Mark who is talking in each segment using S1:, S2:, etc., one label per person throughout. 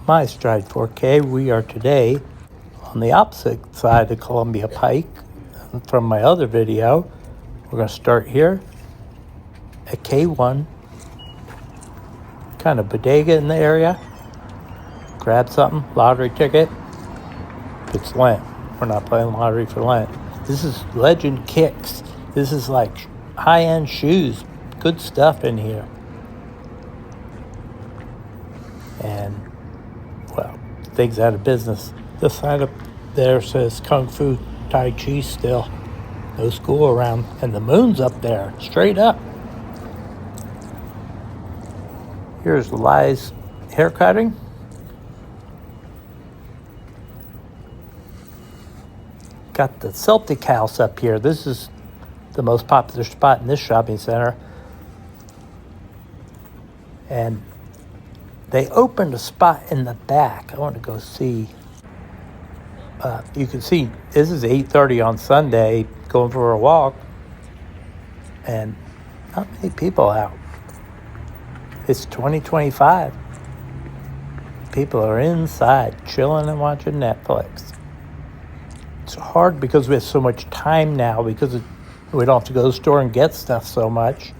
S1: my Stride 4K. We are today on the opposite side of Columbia Pike from my other video. We're going to start here at K1, kind of bodega in the area. Grab something, lottery ticket. It's Lent. We're not playing lottery for Lent. This is Legend Kicks. This is like high-end shoes. Good stuff in here. And, well, things out of business. This side up there says Kung Fu Tai Chi still. No school around. And the moon's up there, straight up. Here's Li's haircutting. Got the Celtic house up here. This is the most popular spot in this shopping center. And they opened a spot in the back. I want to go see. You can see this is 8:30 on Sunday, going for a walk. And not many people out. It's 2025. People are inside, chilling and watching Netflix. It's hard because we have so much time now because we don't have to go to the store and get stuff so much.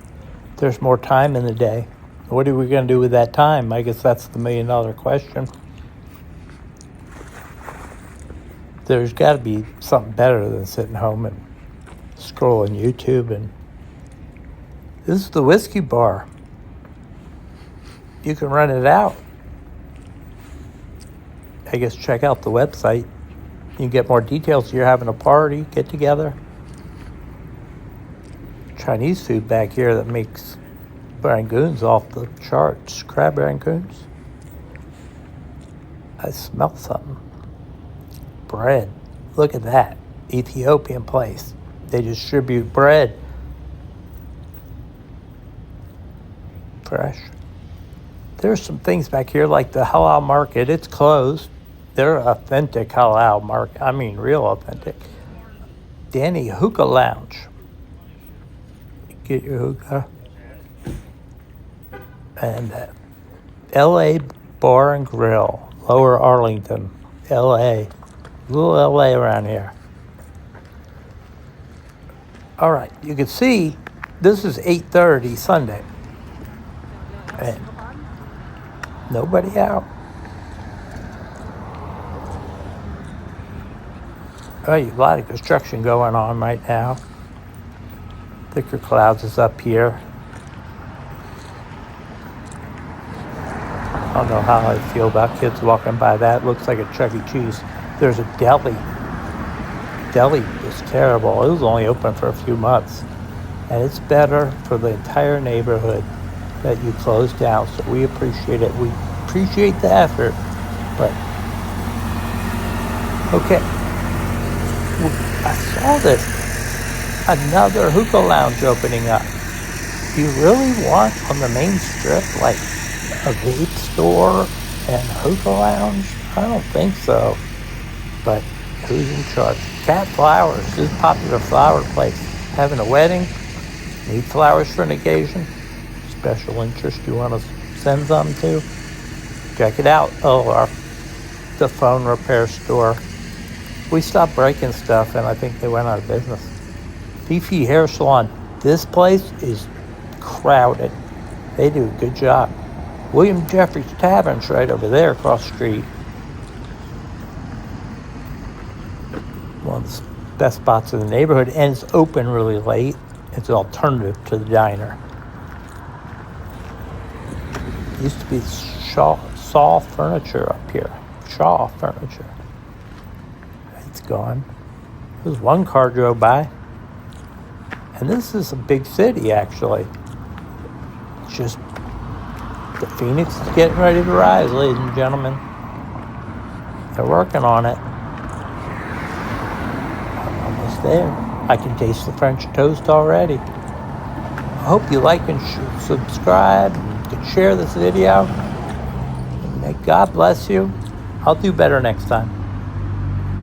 S1: There's more time in the day. What are we going to do with that time? I guess that's the $1,000,000 question. There's got to be something better than sitting home and scrolling YouTube. And this is the whiskey bar. You can rent it out. I guess check out the website. You can get more details. You're having a party, get together. Chinese food back here that makes rangoons off the charts. Crab rangoons. I smell something. Bread. Look at that. Ethiopian place. They distribute bread. Fresh. There's some things back here like the halal market. It's closed. They're authentic halal market. I mean, real authentic. Danny Hookah Lounge. Get your hookah. And L.A. Bar and Grill. Lower Arlington. L.A. Little L.A. around here. All right. You can see this is 8:30 Sunday. And nobody out. Oh, a lot of construction going on right now. Thicker clouds is up here. I don't know how I feel about kids walking by that. Looks like a Chuck E. Cheese. There's a deli. Deli is terrible. It was only open for a few months. And it's better for the entire neighborhood that you closed down. So we appreciate it. We appreciate the effort. But, okay. I saw this. Another hookah lounge opening up. Do you really want on the main strip like a vape store and a hookah lounge? I don't think so. But who's in charge? Cat Flowers. This is a popular flower place. Having a wedding? Need flowers for an occasion? Special interest you want to send some to? Check it out. Oh, the phone repair store. We stopped breaking stuff, and I think they went out of business. Fifi Hair Salon. This place is crowded. They do a good job. William Jefferies Tavern's right over there across the street. One of the best spots in the neighborhood, and it's open really late. It's an alternative to the diner. It used to be Shaw Furniture up here. Shaw Furniture. It's gone. There's one car drove by. And this is a big city, actually. It's just the Phoenix is getting ready to rise, ladies and gentlemen. They're working on it. I'm almost there. I can taste the French toast already. I hope you like and subscribe and can share this video. May God bless you. I'll do better next time.